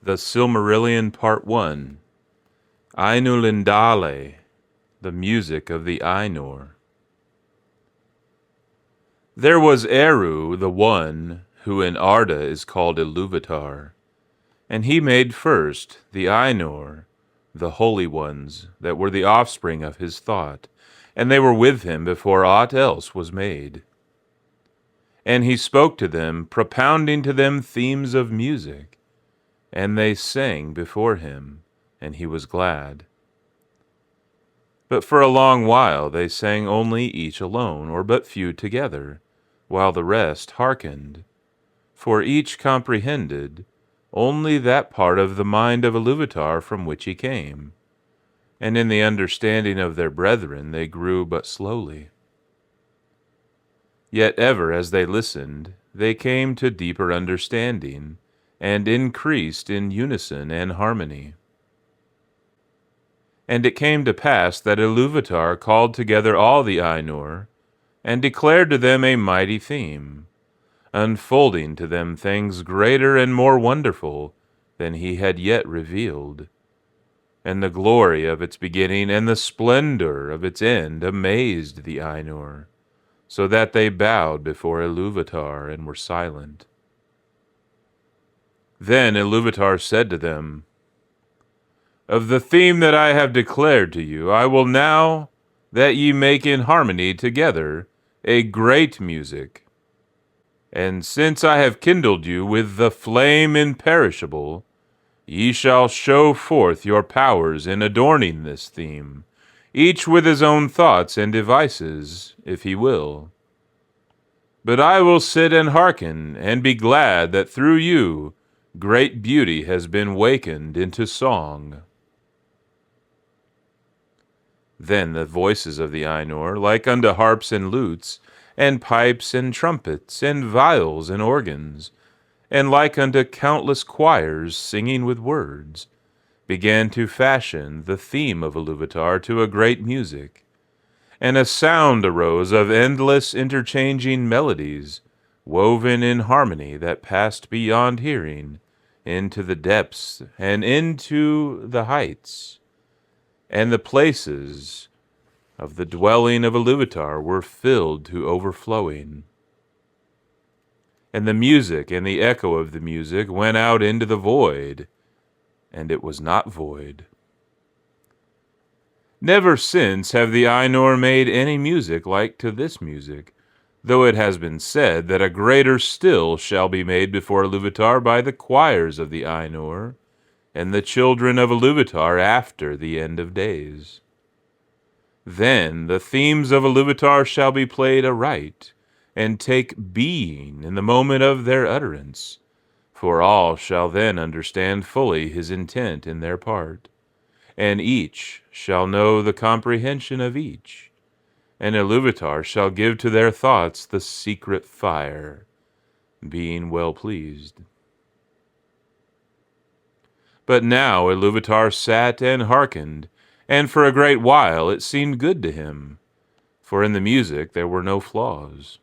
The Silmarillion Part 1. Ainulindalë, the music of the Ainur. There was Eru, the one, who in Arda is called Iluvatar, and he made first the Ainur, the holy ones, that were the offspring of his thought, and they were with him before aught else was made. And he spoke to them, propounding to them themes of music, and they sang before him, and he was glad. But for a long while they sang only each alone, or but few together, while the rest hearkened. For each comprehended only that part of the mind of Iluvatar from which he came, and in the understanding of their brethren they grew but slowly. Yet ever as they listened, they came to deeper understanding, and increased in unison and harmony. And it came to pass that Iluvatar called together all the Ainur, and declared to them a mighty theme, unfolding to them things greater and more wonderful than he had yet revealed. And the glory of its beginning and the splendor of its end amazed the Ainur, so that they bowed before Iluvatar and were silent. Then Iluvatar said to them, "Of the theme that I have declared to you, I will now that ye make in harmony together a great music. And since I have kindled you with the flame imperishable, ye shall show forth your powers in adorning this theme, each with his own thoughts and devices, if he will. But I will sit and hearken, and be glad that through you great beauty has been wakened into song." Then the voices of the Ainur, like unto harps and lutes, and pipes and trumpets, and viols and organs, and like unto countless choirs singing with words, began to fashion the theme of Iluvatar to a great music. And a sound arose of endless interchanging melodies, woven in harmony that passed beyond hearing, into the depths and into the heights. And the places of the dwelling of Iluvatar were filled to overflowing. And the music and the echo of the music went out into the void, and it was not void. Never since have the Ainur made any music like to this music, though it has been said that a greater still shall be made before Iluvatar by the choirs of the Ainur, and the children of Iluvatar after the end of days. Then the themes of Iluvatar shall be played aright, and take being in the moment of their utterance, for all shall then understand fully his intent in their part, and each shall know the comprehension of each, and Iluvatar shall give to their thoughts the secret fire, being well pleased. But now Iluvatar sat and hearkened, and for a great while it seemed good to him, for in the music there were no flaws.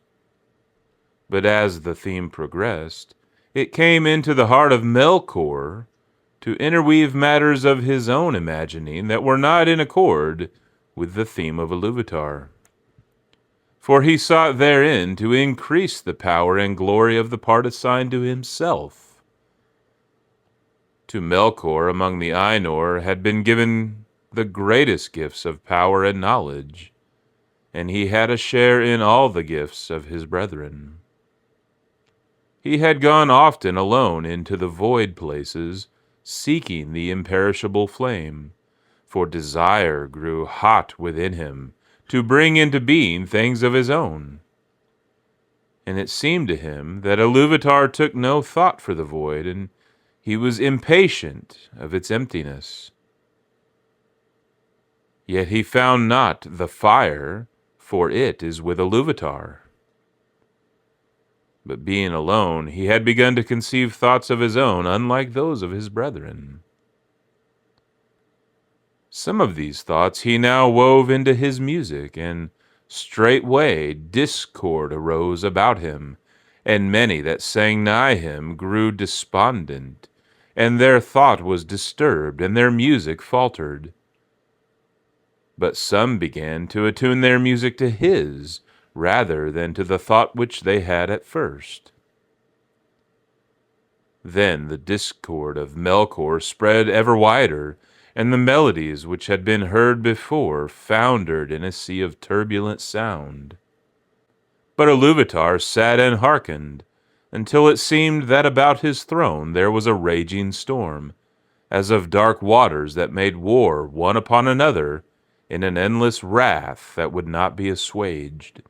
But as the theme progressed, it came into the heart of Melkor to interweave matters of his own imagining that were not in accord with the theme of Iluvatar. For he sought therein to increase the power and glory of the part assigned to himself. To Melkor among the Ainur had been given the greatest gifts of power and knowledge, and he had a share in all the gifts of his brethren. He had gone often alone into the void places, seeking the imperishable flame, for desire grew hot within him to bring into being things of his own. And it seemed to him that Iluvatar took no thought for the void, and he was impatient of its emptiness. Yet he found not the fire, for it is with Iluvatar. But being alone, he had begun to conceive thoughts of his own, unlike those of his brethren. Some of these thoughts he now wove into his music, and straightway discord arose about him, and many that sang nigh him grew despondent, and their thought was disturbed, and their music faltered. But some began to attune their music to his, rather than to the thought which they had at first. Then the discord of Melkor spread ever wider, and the melodies which had been heard before foundered in a sea of turbulent sound. But Iluvatar sat and hearkened, until it seemed that about his throne there was a raging storm, as of dark waters that made war one upon another in an endless wrath that would not be assuaged.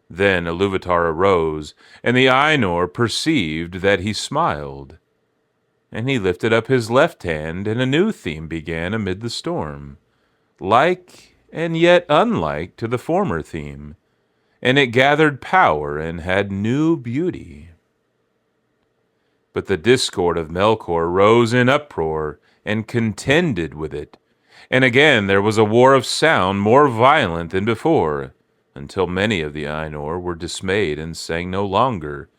Then Iluvatar arose, and the Ainur perceived that he smiled. And he lifted up his left hand, and a new theme began amid the storm, like and yet unlike to the former theme, and it gathered power and had new beauty. But the discord of Melkor rose in uproar and contended with it, and again there was a war of sound more violent than before, until many of the Ainur were dismayed and sang no longer,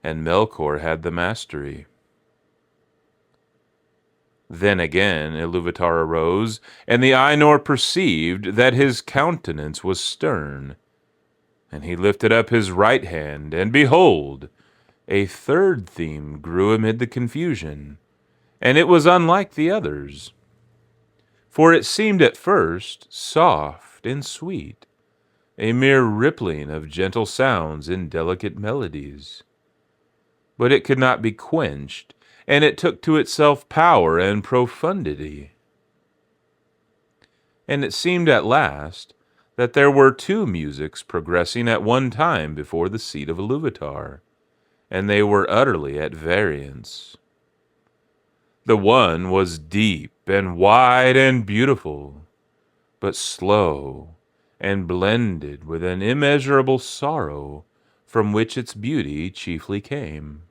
and Melkor had the mastery. Then again Iluvatar arose, and the Ainur perceived that his countenance was stern. And he lifted up his right hand, and behold, a third theme grew amid the confusion, and it was unlike the others. For it seemed at first soft and sweet, a mere rippling of gentle sounds in delicate melodies. But it could not be quenched, and it took to itself power and profundity. And it seemed at last that there were two musics progressing at one time before the seat of Iluvatar, and they were utterly at variance. The one was deep and wide and beautiful, but slow and blended with an immeasurable sorrow from which its beauty chiefly came.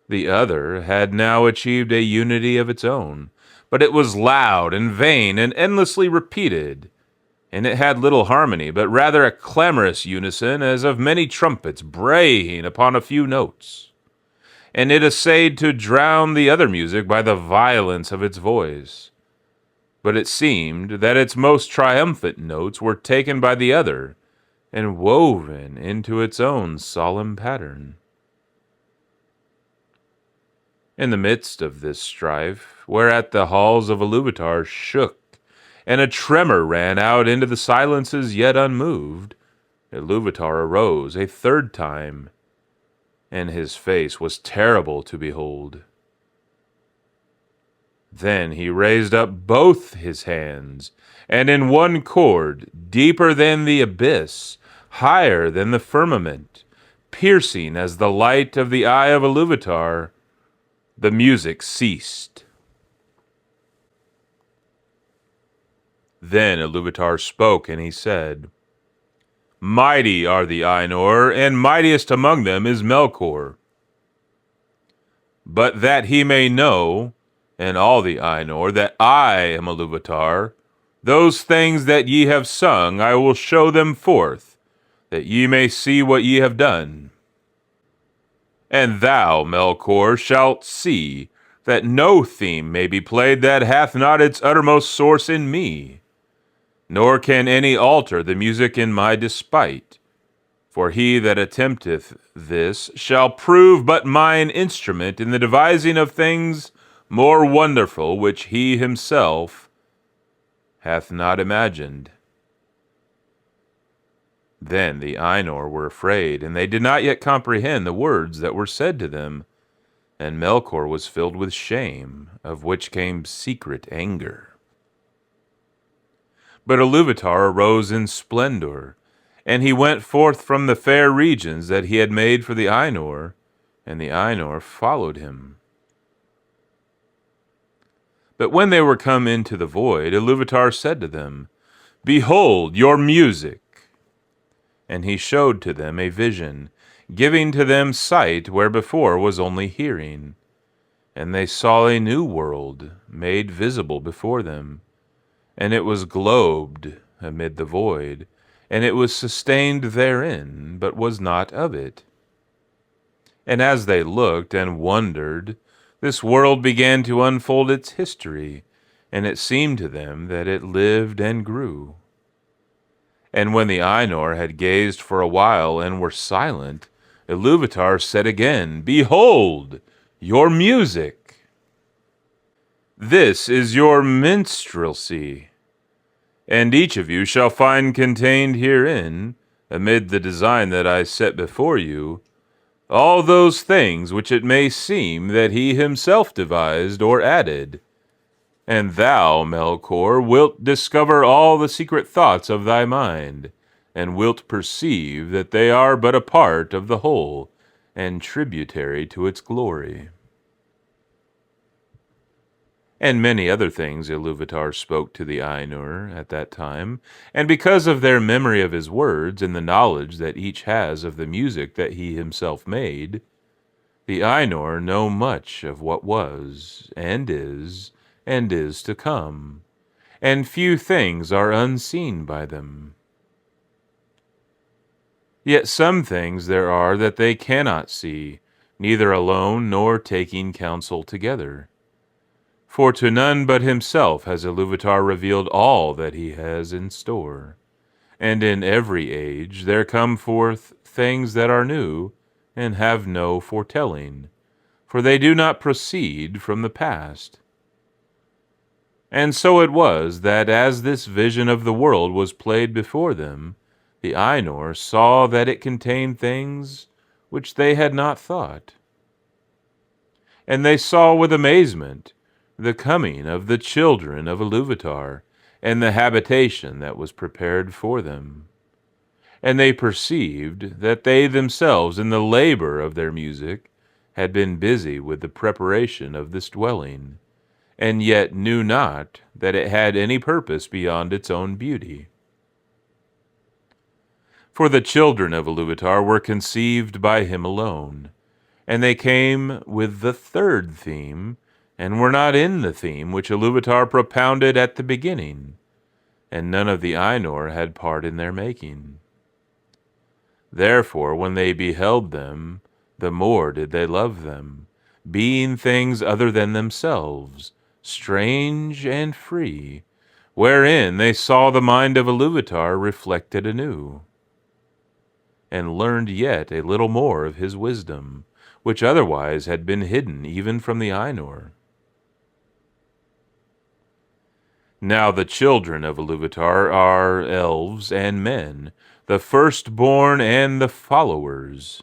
The other had now achieved a unity of its own, but it was loud and vain and endlessly repeated, and it had little harmony, but rather a clamorous unison as of many trumpets braying upon a few notes. And it essayed to drown the other music by the violence of its voice. But it seemed that its most triumphant notes were taken by the other, and woven into its own solemn pattern. In the midst of this strife, whereat the halls of Iluvatar shook, and a tremor ran out into the silences yet unmoved, Iluvatar arose a third time, and his face was terrible to behold. Then he raised up both his hands, and in one chord, deeper than the abyss, higher than the firmament, piercing as the light of the eye of Iluvatar, the music ceased. Then Iluvatar spoke, and he said, "Mighty are the Ainur, and mightiest among them is Melkor. But that he may know, and all the Ainur, that I am Iluvatar, those things that ye have sung I will show them forth, that ye may see what ye have done. And thou, Melkor, shalt see that no theme may be played that hath not its uttermost source in me, nor can any alter the music in my despite. For he that attempteth this shall prove but mine instrument in the devising of things more wonderful which he himself hath not imagined." Then the Ainur were afraid, and they did not yet comprehend the words that were said to them, and Melkor was filled with shame, of which came secret anger. But Iluvatar arose in splendor, and he went forth from the fair regions that he had made for the Ainur, and the Ainur followed him. But when they were come into the void, Iluvatar said to them, "Behold your music!" And he showed to them a vision, giving to them sight where before was only hearing. And they saw a new world made visible before them, and it was globed amid the void, and it was sustained therein, but was not of it. And as they looked and wondered, this world began to unfold its history, and it seemed to them that it lived and grew. And when the Ainur had gazed for a while and were silent, Iluvatar said again, "Behold, your music! This is your minstrelsy, and each of you shall find contained herein, amid the design that I set before you, all those things which it may seem that he himself devised or added. And thou, Melkor, wilt discover all the secret thoughts of thy mind, and wilt perceive that they are but a part of the whole, and tributary to its glory." And many other things Iluvatar spoke to the Ainur at that time, and because of their memory of his words and the knowledge that each has of the music that he himself made, the Ainur know much of what was, and is to come, and few things are unseen by them. Yet some things there are that they cannot see, neither alone nor taking counsel together. For to none but himself has Iluvatar revealed all that he has in store. And in every age there come forth things that are new, and have no foretelling, for they do not proceed from the past. And so it was that as this vision of the world was played before them, the Ainur saw that it contained things which they had not thought. And they saw with amazement the coming of the children of Iluvatar, and the habitation that was prepared for them. And they perceived that they themselves, in the labor of their music, had been busy with the preparation of this dwelling, and yet knew not that it had any purpose beyond its own beauty. For the children of Iluvatar were conceived by him alone, and they came with the third theme, and were not in the theme which Iluvatar propounded at the beginning, and none of the Ainur had part in their making. Therefore, when they beheld them, the more did they love them, being things other than themselves, strange and free, wherein they saw the mind of Iluvatar reflected anew, and learned yet a little more of his wisdom, which otherwise had been hidden even from the Ainur. Now the children of Iluvatar are elves and men, the firstborn and the followers.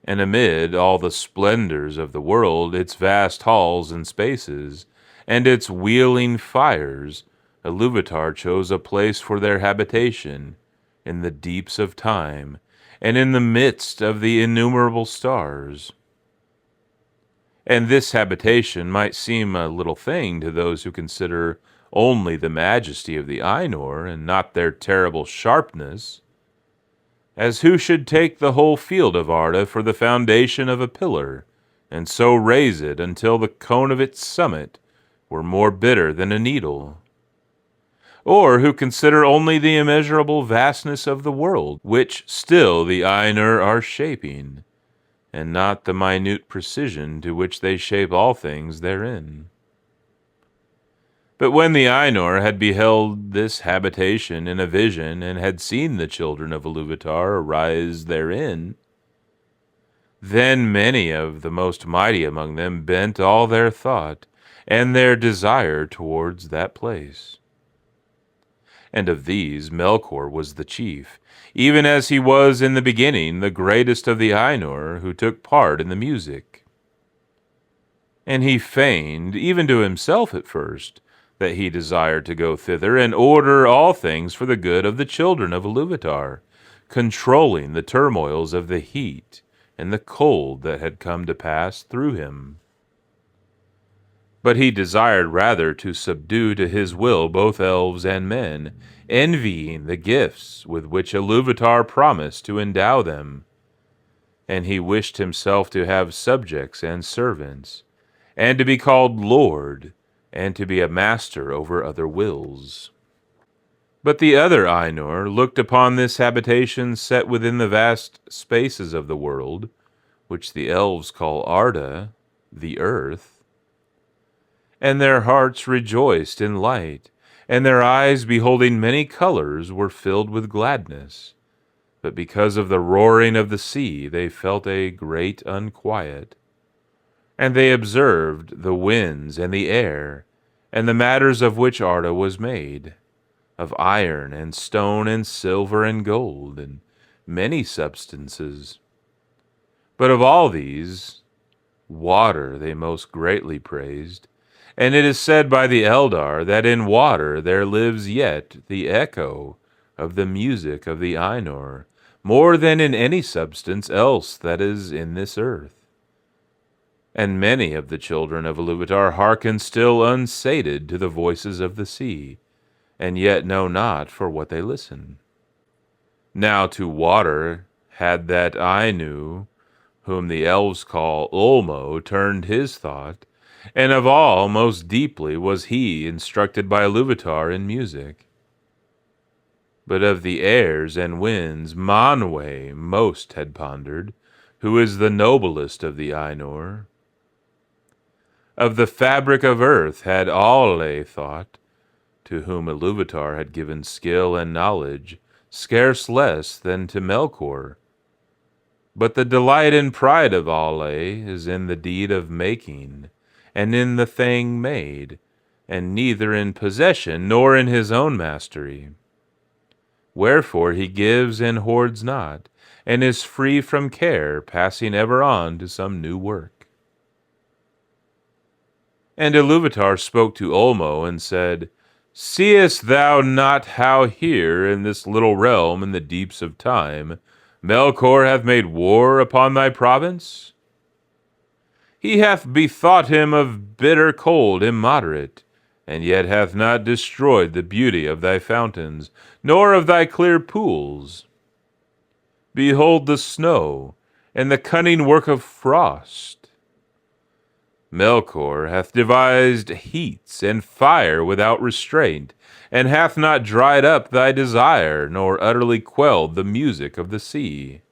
And amid all the splendors of the world, its vast halls and spaces, and its wheeling fires, Iluvatar chose a place for their habitation, in the deeps of time, and in the midst of the innumerable stars. And this habitation might seem a little thing to those who consider only the majesty of the Ainur, and not their terrible sharpness, as who should take the whole field of Arda for the foundation of a pillar, and so raise it until the cone of its summit were more bitter than a needle. Or who consider only the immeasurable vastness of the world, which still the Ainur are shaping, and not the minute precision to which they shape all things therein. But when the Ainur had beheld this habitation in a vision, and had seen the children of Iluvatar arise therein, then many of the most mighty among them bent all their thought and their desire towards that place. And of these Melkor was the chief, even as he was in the beginning the greatest of the Ainur who took part in the music. And he feigned, even to himself at first, that he desired to go thither and order all things for the good of the children of Iluvatar, controlling the turmoils of the heat and the cold that had come to pass through him. But he desired rather to subdue to his will both elves and men, envying the gifts with which Iluvatar promised to endow them. And he wished himself to have subjects and servants, and to be called Lord, and to be a master over other wills. But the other Ainur looked upon this habitation set within the vast spaces of the world which the elves call Arda, the earth. And their hearts rejoiced in light, and their eyes, beholding many colors, were filled with gladness. But because of the roaring of the sea, they felt a great unquiet. And they observed the winds and the air, and the matters of which Arda was made, of iron and stone and silver and gold, and many substances. But of all these, water they most greatly praised. And it is said by the Eldar that in water there lives yet the echo of the music of the Ainur, more than in any substance else that is in this earth. And many of the children of Iluvatar hearken still unsated to the voices of the sea, and yet know not for what they listen. Now to water had that Ainu, whom the elves call Ulmo, turned his thought, and of all most deeply was he instructed by Iluvatar in music. But of the airs and winds Manwe most had pondered, who is the noblest of the Ainur. Of the fabric of earth had Alle thought, to whom Iluvatar had given skill and knowledge, scarce less than to Melkor. But the delight and pride of Alle is in the deed of making, and in the thing made, and neither in possession nor in his own mastery. Wherefore he gives and hoards not, and is free from care, passing ever on to some new work. And Iluvatar spoke to Ulmo and said, Seest thou not how here in this little realm in the deeps of time Melkor hath made war upon thy province? He hath bethought him of bitter cold immoderate, and yet hath not destroyed the beauty of thy fountains, nor of thy clear pools. Behold the snow, and the cunning work of frost. Melkor hath devised heats and fire without restraint, and hath not dried up thy desire, nor utterly quelled the music of the sea.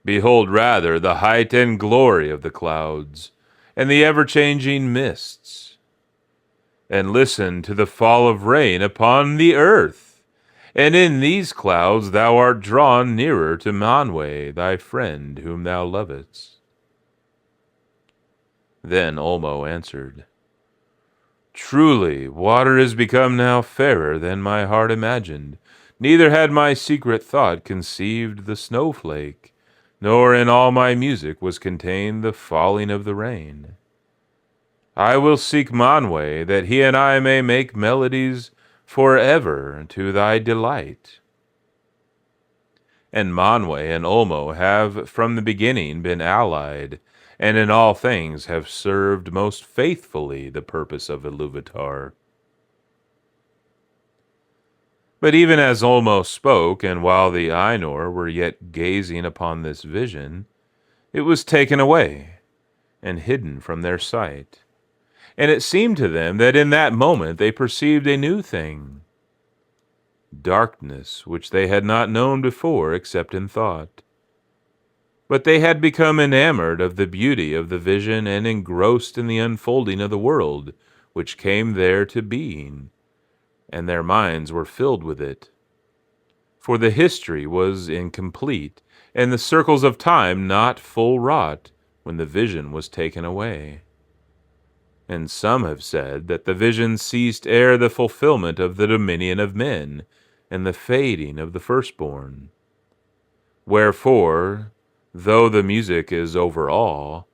Behold rather the height and glory of the clouds, and the ever-changing mists. And listen to the fall of rain upon the earth, and in these clouds thou art drawn nearer to Manwe, thy friend whom thou lovest. Then Ulmo answered, Truly, water is become now fairer than my heart imagined. Neither had my secret thought conceived the snowflake, nor in all my music was contained the falling of the rain. I will seek Manwe, that he and I may make melodies forever to thy delight. And Manwe and Ulmo have from the beginning been allied, and in all things have served most faithfully the purpose of Iluvatar. But even as Ulmo spoke, and while the Ainur were yet gazing upon this vision, it was taken away and hidden from their sight. And it seemed to them that in that moment they perceived a new thing, darkness which they had not known before except in thought. But they had become enamored of the beauty of the vision and engrossed in the unfolding of the world, which came there to being, and their minds were filled with it. For the history was incomplete, and the circles of time not full wrought, when the vision was taken away. And some have said that the vision ceased ere the fulfillment of the dominion of men, and the fading of the firstborn. Wherefore, though the music is over all,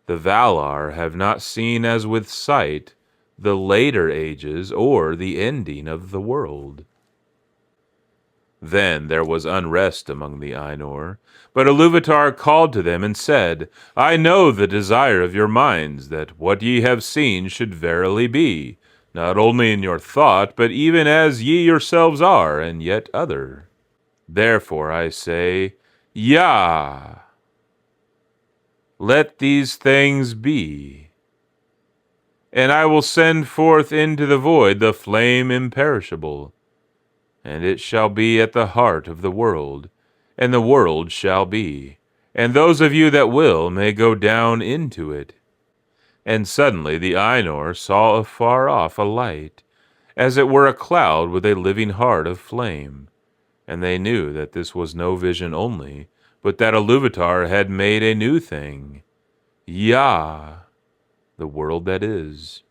the Valar have not seen as with sight the later ages or the ending of the world. Then there was unrest among the Ainur, but Iluvatar called to them and said, I know the desire of your minds, that what ye have seen should verily be, not only in your thought, but even as ye yourselves are, and yet other. Therefore I say, Yea! Let these things be. And I will send forth into the void the flame imperishable, and it shall be at the heart of the world, and the world shall be, and those of you that will may go down into it. And suddenly the Ainur saw afar off a light, as it were a cloud with a living heart of flame. And they knew that this was no vision only, but that Iluvatar had made a new thing. Yah, the world that is.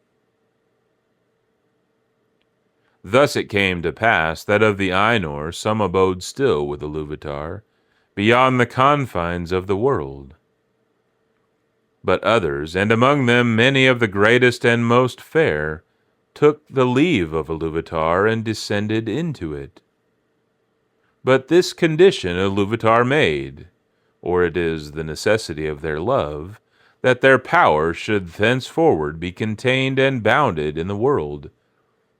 Thus it came to pass that of the Ainur some abode still with Iluvatar, beyond the confines of the world. But others, and among them many of the greatest and most fair, took the leave of Iluvatar and descended into it. But this condition Iluvatar made, or it is the necessity of their love, that their power should thenceforward be contained and bounded in the world,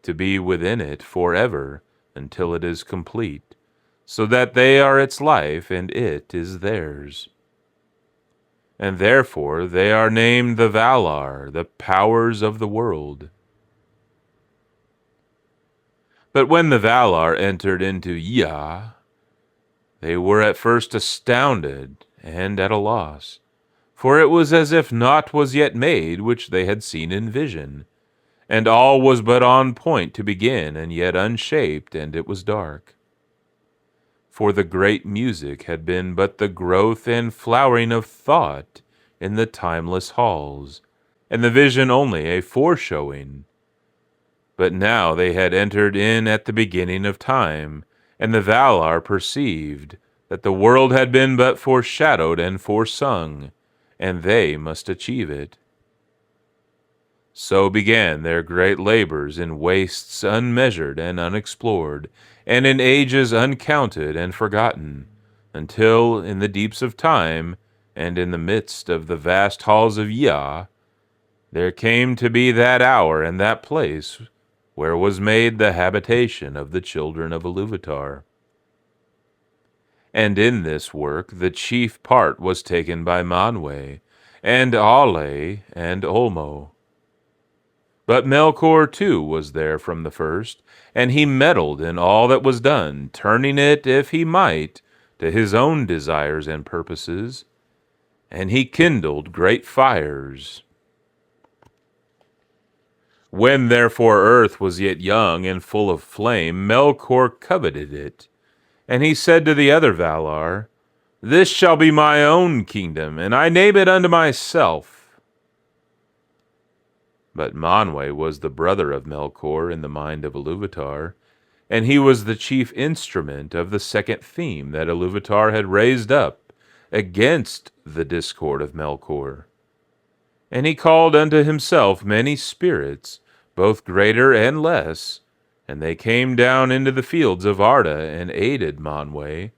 to be within it forever until it is complete, so that they are its life and it is theirs. And therefore they are named the Valar, the powers of the world. But when the Valar entered into Yah, they were at first astounded and at a loss, for it was as if naught was yet made which they had seen in vision, and all was but on point to begin, and yet unshaped, and it was dark. For the great music had been but the growth and flowering of thought in the timeless halls, and the vision only a foreshowing. But now they had entered in at the beginning of time, and the Valar perceived that the world had been but foreshadowed and foresung, and they must achieve it. So began their great labors in wastes unmeasured and unexplored, and in ages uncounted and forgotten, until in the deeps of time, and in the midst of the vast halls of Yah, there came to be that hour and that place where was made the habitation of the children of Iluvatar. And in this work the chief part was taken by Manwe, and Ale, and Olmo. But Melkor too was there from the first, and he meddled in all that was done, turning it, if he might, to his own desires and purposes, and he kindled great fires. When therefore earth was yet young and full of flame, Melkor coveted it, and he said to the other Valar, "This shall be my own kingdom, and I name it unto myself." But Manwe was the brother of Melkor in the mind of Iluvatar, and he was the chief instrument of the second theme that Iluvatar had raised up against the discord of Melkor. And he called unto himself many spirits, both greater and less, and they came down into the fields of Arda and aided Manwe,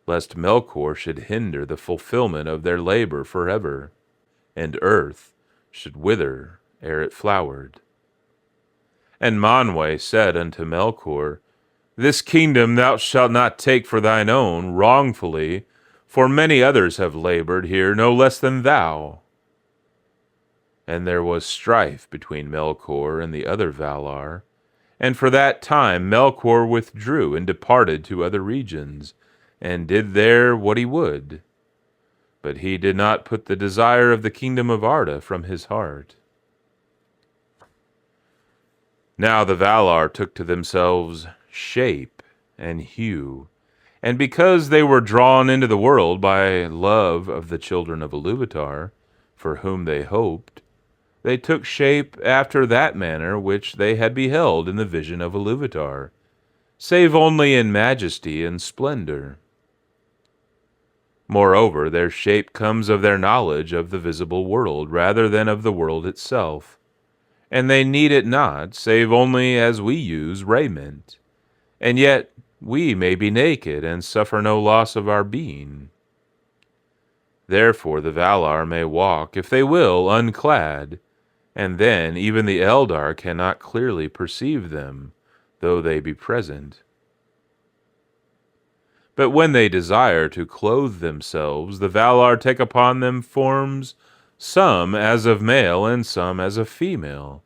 lest Melkor should hinder the fulfillment of their labor forever, and earth should wither ere it flowered. And Manwe said unto Melkor, "This kingdom thou shalt not take for thine own wrongfully, for many others have labored here no less than thou." And there was strife between Melkor and the other Valar, and for that time Melkor withdrew and departed to other regions, and did there what he would. But he did not put the desire of the kingdom of Arda from his heart. Now the Valar took to themselves shape and hue, and because they were drawn into the world by love of the children of Iluvatar, for whom they hoped, they took shape after that manner which they had beheld in the vision of Iluvatar, save only in majesty and splendor. Moreover, their shape comes of their knowledge of the visible world rather than of the world itself, and they need it not, save only as we use raiment. And yet we may be naked and suffer no loss of our being. Therefore the Valar may walk, if they will, unclad, and then even the Eldar cannot clearly perceive them, though they be present. But when they desire to clothe themselves, the Valar take upon them forms, some as of male and some as of female,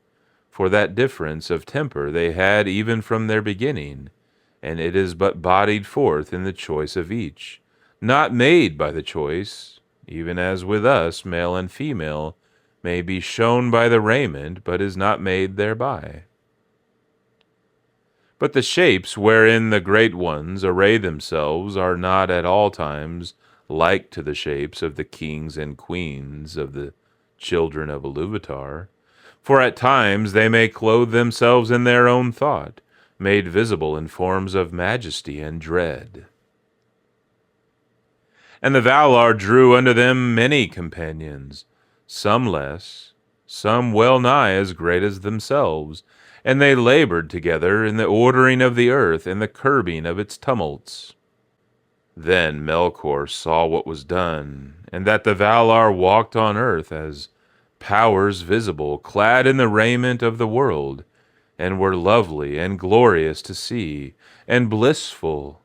for that difference of temper they had even from their beginning, and it is but bodied forth in the choice of each, not made by the choice, even as with us male and female may be shown by the raiment, but is not made thereby. But the shapes wherein the great ones array themselves are not at all times like to the shapes of the kings and queens of the children of Iluvatar, for at times they may clothe themselves in their own thought, made visible in forms of majesty and dread. And the Valar drew unto them many companions, some less, some well nigh as great as themselves, and they labored together in the ordering of the earth and the curbing of its tumults. Then Melkor saw what was done, and that the Valar walked on earth as powers visible, clad in the raiment of the world, and were lovely and glorious to see, and blissful,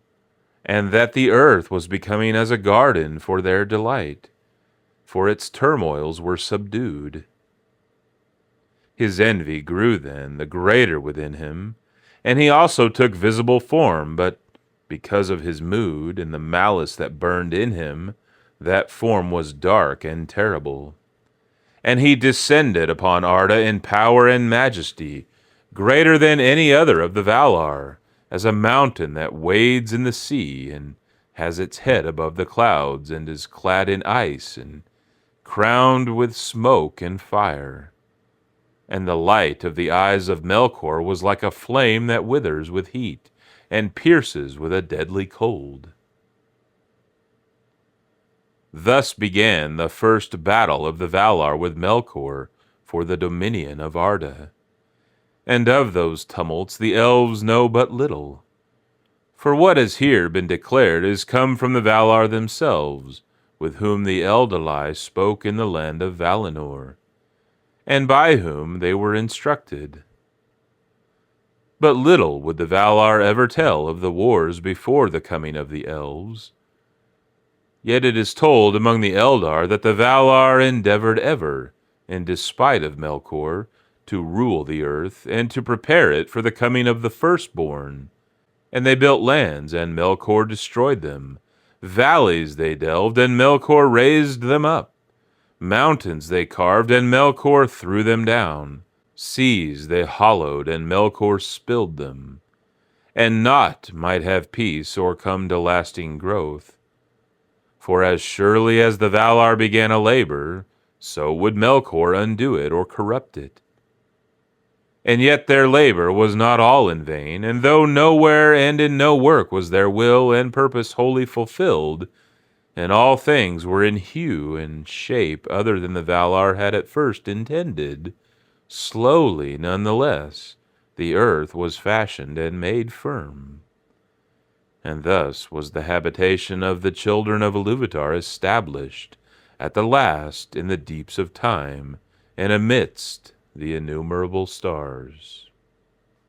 and that the earth was becoming as a garden for their delight, for its turmoils were subdued. His envy grew then the greater within him, and he also took visible form, but because of his mood and the malice that burned in him, that form was dark and terrible. And he descended upon Arda in power and majesty, greater than any other of the Valar, as a mountain that wades in the sea, and has its head above the clouds, and is clad in ice, and crowned with smoke and fire. And the light of the eyes of Melkor was like a flame that withers with heat, and pierces with a deadly cold. Thus began the first battle of the Valar with Melkor for the dominion of Arda. And of those tumults the elves know but little. For what has here been declared is come from the Valar themselves, with whom the Eldalai spoke in the land of Valinor, and by whom they were instructed. But little would the Valar ever tell of the wars before the coming of the elves. Yet it is told among the Eldar that the Valar endeavored ever, in despite of Melkor, to rule the earth and to prepare it for the coming of the firstborn. And they built lands, and Melkor destroyed them. Valleys they delved, and Melkor raised them up. Mountains they carved, and Melkor threw them down. Seas they hollowed, and Melkor spilled them. And naught might have peace or come to lasting growth. For as surely as the Valar began a labor, so would Melkor undo it or corrupt it. And yet their labor was not all in vain, and though nowhere and in no work was their will and purpose wholly fulfilled, and all things were in hue and shape other than the Valar had at first intended, slowly, none the less, the earth was fashioned and made firm. And thus was the habitation of the children of Iluvatar established, at the last in the deeps of time, and amidst the innumerable stars.